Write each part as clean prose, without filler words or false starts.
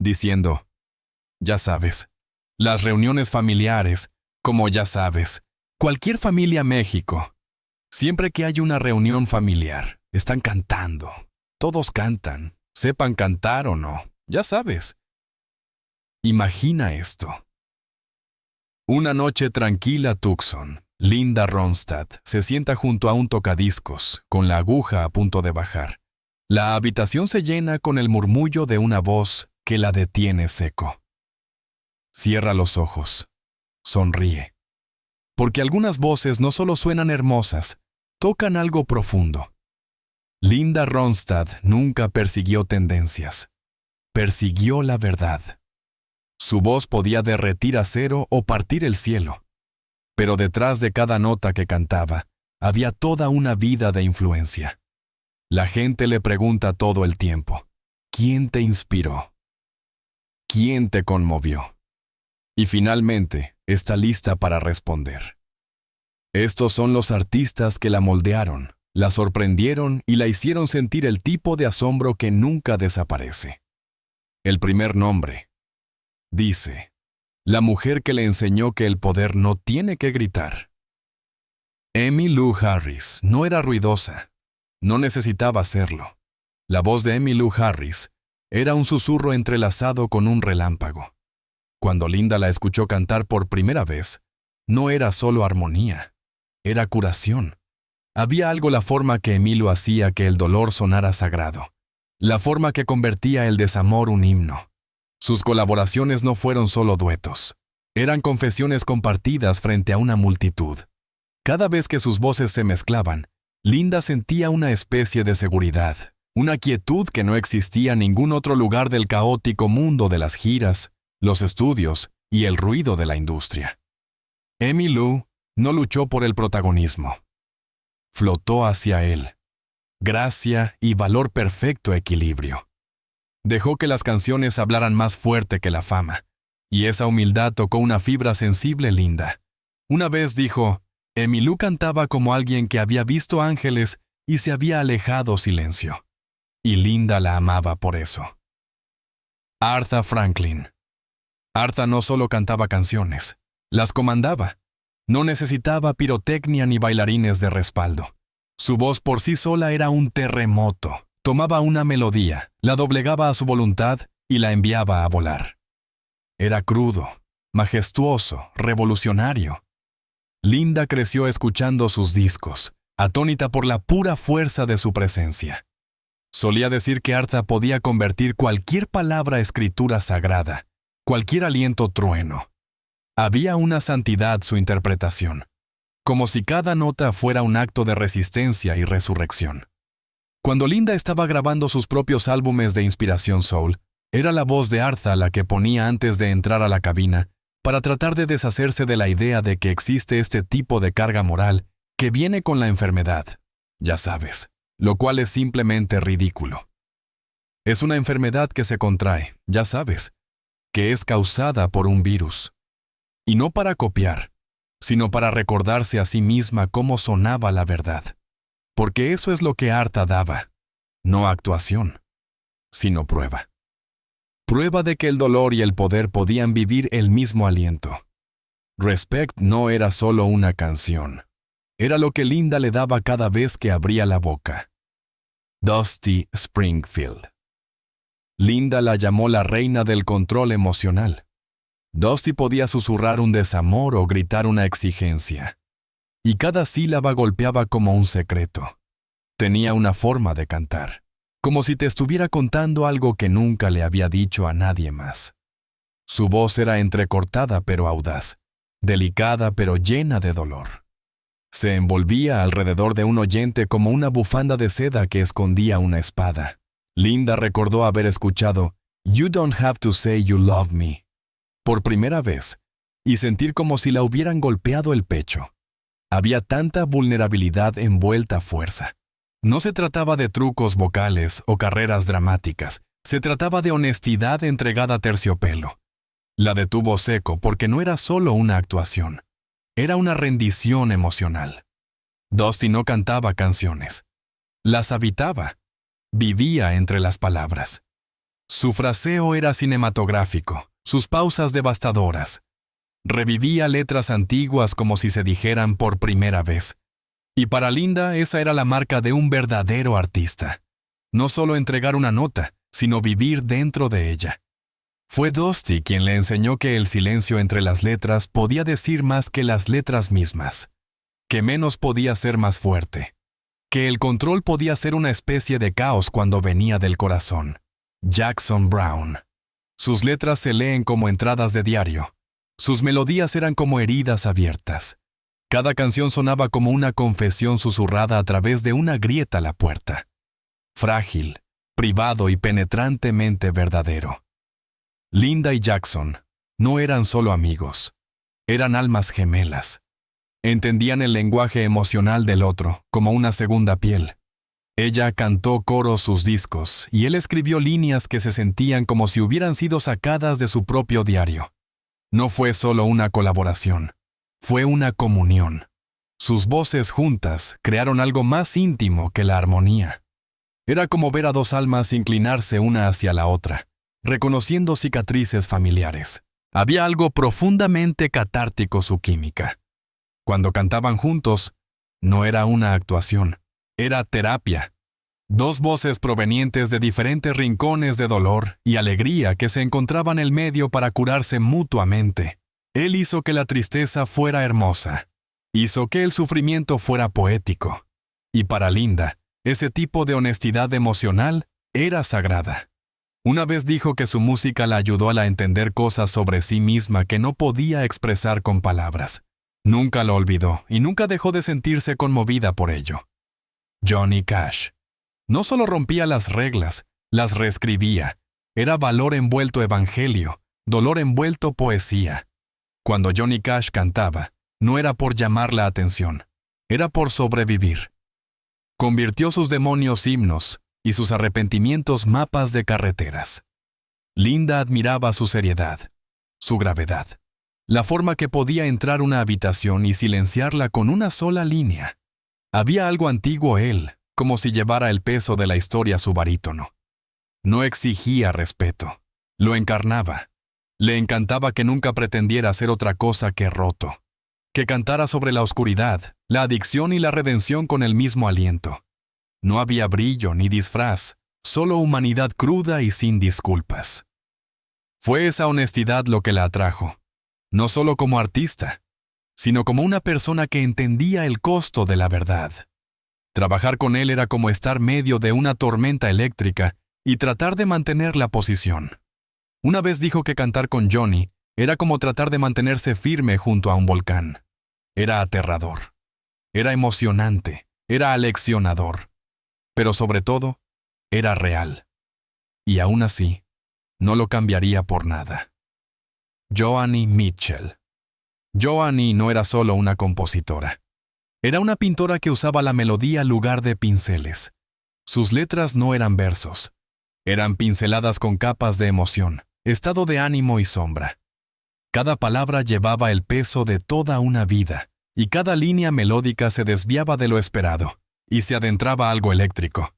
diciendo, ya sabes, las reuniones familiares, como ya sabes, cualquier familia México. Siempre que hay una reunión familiar, están cantando. Todos cantan, sepan cantar o no, ya sabes. Imagina esto. Una noche tranquila, Tucson. Linda Ronstadt se sienta junto a un tocadiscos, con la aguja a punto de bajar. La habitación se llena con el murmullo de una voz que la detiene seco. Cierra los ojos. Sonríe. Porque algunas voces no solo suenan hermosas, tocan algo profundo. Linda Ronstadt nunca persiguió tendencias. Persiguió la verdad. Su voz podía derretir acero o partir el cielo. Pero detrás de cada nota que cantaba, había toda una vida de influencia. La gente le pregunta todo el tiempo, ¿quién te inspiró? ¿Quién te conmovió? Y finalmente, está lista para responder. Estos son los artistas que la moldearon, la sorprendieron y la hicieron sentir el tipo de asombro que nunca desaparece. El primer nombre. Dice, la mujer que le enseñó que el poder no tiene que gritar. Emmylou Harris no era ruidosa. No necesitaba hacerlo. La voz de Emmylou Harris era un susurro entrelazado con un relámpago. Cuando Linda la escuchó cantar por primera vez, no era solo armonía, era curación. Había algo la forma que Emmylou hacía que el dolor sonara sagrado, la forma que convertía el desamor un himno. Sus colaboraciones no fueron solo duetos, eran confesiones compartidas frente a una multitud. Cada vez que sus voces se mezclaban, Linda sentía una especie de seguridad, una quietud que no existía en ningún otro lugar del caótico mundo de las giras, los estudios y el ruido de la industria. Emmylou no luchó por el protagonismo. Flotó hacia él. Gracia y valor perfecto equilibrio. Dejó que las canciones hablaran más fuerte que la fama, y esa humildad tocó una fibra sensible Linda. Una vez dijo, Emmylou cantaba como alguien que había visto ángeles y se había alejado silencio. Y Linda la amaba por eso. Aretha Franklin. Aretha no solo cantaba canciones, las comandaba. No necesitaba pirotecnia ni bailarines de respaldo. Su voz por sí sola era un terremoto. Tomaba una melodía, la doblegaba a su voluntad y la enviaba a volar. Era crudo, majestuoso, revolucionario. Linda creció escuchando sus discos, atónita por la pura fuerza de su presencia. Solía decir que Aretha podía convertir cualquier palabra escritura sagrada, cualquier aliento trueno. Había una santidad su interpretación, como si cada nota fuera un acto de resistencia y resurrección. Cuando Linda estaba grabando sus propios álbumes de inspiración soul, era la voz de Aretha la que ponía antes de entrar a la cabina para tratar de deshacerse de la idea de que existe este tipo de carga moral que viene con la enfermedad, ya sabes, lo cual es simplemente ridículo. Es una enfermedad que se contrae, ya sabes, que es causada por un virus. Y no para copiar, sino para recordarse a sí misma cómo sonaba la verdad. Porque eso es lo que Aretha daba, no actuación, sino prueba. Prueba de que el dolor y el poder podían vivir el mismo aliento. Respect no era solo una canción, era lo que Linda le daba cada vez que abría la boca. Dusty Springfield. Linda la llamó la reina del control emocional. Dusty podía susurrar un desamor o gritar una exigencia. Y cada sílaba golpeaba como un secreto. Tenía una forma de cantar, como si te estuviera contando algo que nunca le había dicho a nadie más. Su voz era entrecortada pero audaz, delicada pero llena de dolor. Se envolvía alrededor de un oyente como una bufanda de seda que escondía una espada. Linda recordó haber escuchado "You don't have to say you love me" por primera vez y sentir como si la hubieran golpeado el pecho. Había tanta vulnerabilidad envuelta a fuerza. No se trataba de trucos vocales o carreras dramáticas, se trataba de honestidad entregada a terciopelo. La detuvo seco porque no era solo una actuación, era una rendición emocional. Dusty no cantaba canciones, las habitaba, vivía entre las palabras. Su fraseo era cinematográfico, sus pausas devastadoras. Revivía letras antiguas como si se dijeran por primera vez. Y para Linda esa era la marca de un verdadero artista. No solo entregar una nota, sino vivir dentro de ella. Fue Dusty quien le enseñó que el silencio entre las letras podía decir más que las letras mismas, que menos podía ser más fuerte, que el control podía ser una especie de caos cuando venía del corazón. Jackson Browne. Sus letras se leen como entradas de diario. Sus melodías eran como heridas abiertas. Cada canción sonaba como una confesión susurrada a través de una grieta a la puerta. Frágil, privado y penetrantemente verdadero. Linda y Jackson no eran solo amigos, eran almas gemelas. Entendían el lenguaje emocional del otro como una segunda piel. Ella cantó coros sus discos y él escribió líneas que se sentían como si hubieran sido sacadas de su propio diario. No fue solo una colaboración, fue una comunión. Sus voces juntas crearon algo más íntimo que la armonía. Era como ver a dos almas inclinarse una hacia la otra, reconociendo cicatrices familiares. Había algo profundamente catártico su química. Cuando cantaban juntos, no era una actuación, era terapia. Dos voces provenientes de diferentes rincones de dolor y alegría que se encontraban en el medio para curarse mutuamente. Él hizo que la tristeza fuera hermosa. Hizo que el sufrimiento fuera poético. Y para Linda, ese tipo de honestidad emocional era sagrada. Una vez dijo que su música la ayudó a entender cosas sobre sí misma que no podía expresar con palabras. Nunca lo olvidó y nunca dejó de sentirse conmovida por ello. Johnny Cash. No solo rompía las reglas, las reescribía. Era valor envuelto evangelio, dolor envuelto poesía. Cuando Johnny Cash cantaba, no era por llamar la atención, era por sobrevivir. Convirtió sus demonios himnos y sus arrepentimientos mapas de carreteras. Linda admiraba su seriedad, su gravedad, la forma que podía entrar una habitación y silenciarla con una sola línea. Había algo antiguo él, como si llevara el peso de la historia a su barítono. No exigía respeto, lo encarnaba. Le encantaba que nunca pretendiera ser otra cosa que roto, que cantara sobre la oscuridad, la adicción y la redención con el mismo aliento. No había brillo ni disfraz, solo humanidad cruda y sin disculpas. Fue esa honestidad lo que la atrajo, no solo como artista, sino como una persona que entendía el costo de la verdad. Trabajar con él era como estar medio de una tormenta eléctrica y tratar de mantener la posición. Una vez dijo que cantar con Johnny era como tratar de mantenerse firme junto a un volcán. Era aterrador, era emocionante, era aleccionador, pero sobre todo, era real. Y aún así, no lo cambiaría por nada. Joni Mitchell. Joni no era solo una compositora. Era una pintora que usaba la melodía en lugar de pinceles. Sus letras no eran versos. Eran pinceladas con capas de emoción, estado de ánimo y sombra. Cada palabra llevaba el peso de toda una vida, y cada línea melódica se desviaba de lo esperado, y se adentraba algo eléctrico.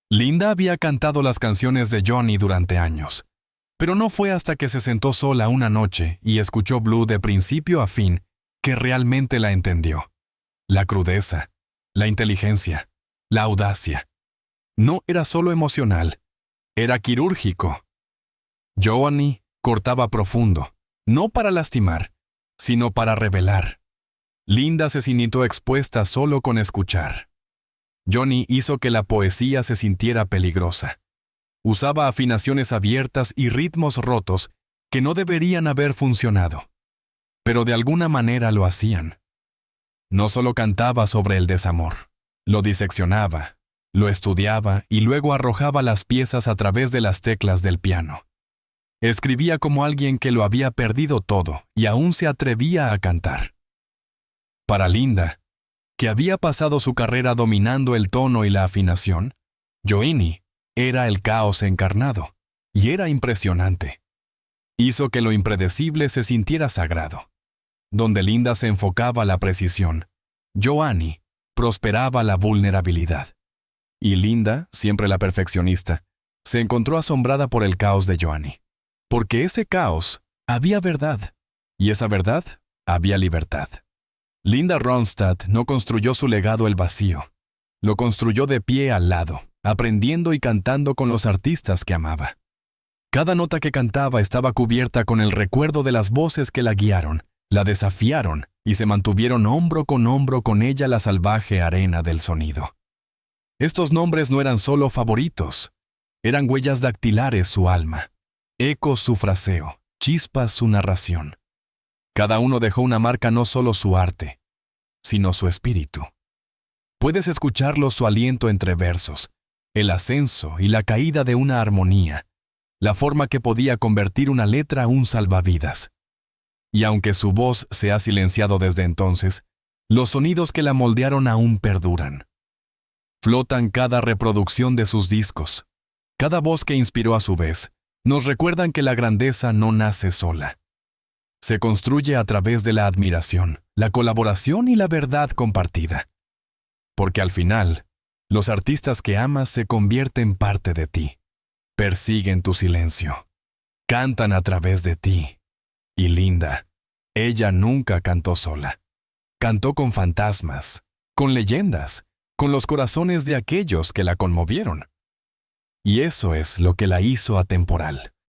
Linda había cantado las canciones de Johnny durante años, pero no fue hasta que se sentó sola una noche y escuchó Blue de principio a fin que realmente la entendió. La crudeza, la inteligencia, la audacia. No era solo emocional, era quirúrgico. Johnny cortaba profundo, no para lastimar, sino para revelar. Linda se sintió expuesta solo con escuchar. Johnny hizo que la poesía se sintiera peligrosa. Usaba afinaciones abiertas y ritmos rotos que no deberían haber funcionado, pero de alguna manera lo hacían. No solo cantaba sobre el desamor, lo diseccionaba, lo estudiaba y luego arrojaba las piezas a través de las teclas del piano. Escribía como alguien que lo había perdido todo y aún se atrevía a cantar. Para Linda, que había pasado su carrera dominando el tono y la afinación, Johnny era el caos encarnado, y era impresionante. Hizo que lo impredecible se sintiera sagrado. Donde Linda se enfocaba la precisión, Johnny prosperaba la vulnerabilidad. Y Linda, siempre la perfeccionista, se encontró asombrada por el caos de Joanie. Porque ese caos había verdad, y esa verdad había libertad. Linda Ronstadt no construyó su legado el vacío. Lo construyó de pie al lado, aprendiendo y cantando con los artistas que amaba. Cada nota que cantaba estaba cubierta con el recuerdo de las voces que la guiaron, la desafiaron y se mantuvieron hombro con ella la salvaje arena del sonido. Estos nombres no eran solo favoritos, eran huellas dactilares su alma, ecos su fraseo, chispas su narración. Cada uno dejó una marca no solo su arte, sino su espíritu. Puedes escucharlo su aliento entre versos, el ascenso y la caída de una armonía, la forma que podía convertir una letra a un salvavidas. Y aunque su voz se ha silenciado desde entonces, los sonidos que la moldearon aún perduran. Flotan cada reproducción de sus discos. Cada voz que inspiró a su vez, nos recuerdan que la grandeza no nace sola. Se construye a través de la admiración, la colaboración y la verdad compartida. Porque al final, los artistas que amas se convierten parte de ti. Persiguen tu silencio. Cantan a través de ti. Y Linda, ella nunca cantó sola. Cantó con fantasmas, con leyendas, con los corazones de aquellos que la conmovieron. Y eso es lo que la hizo atemporal.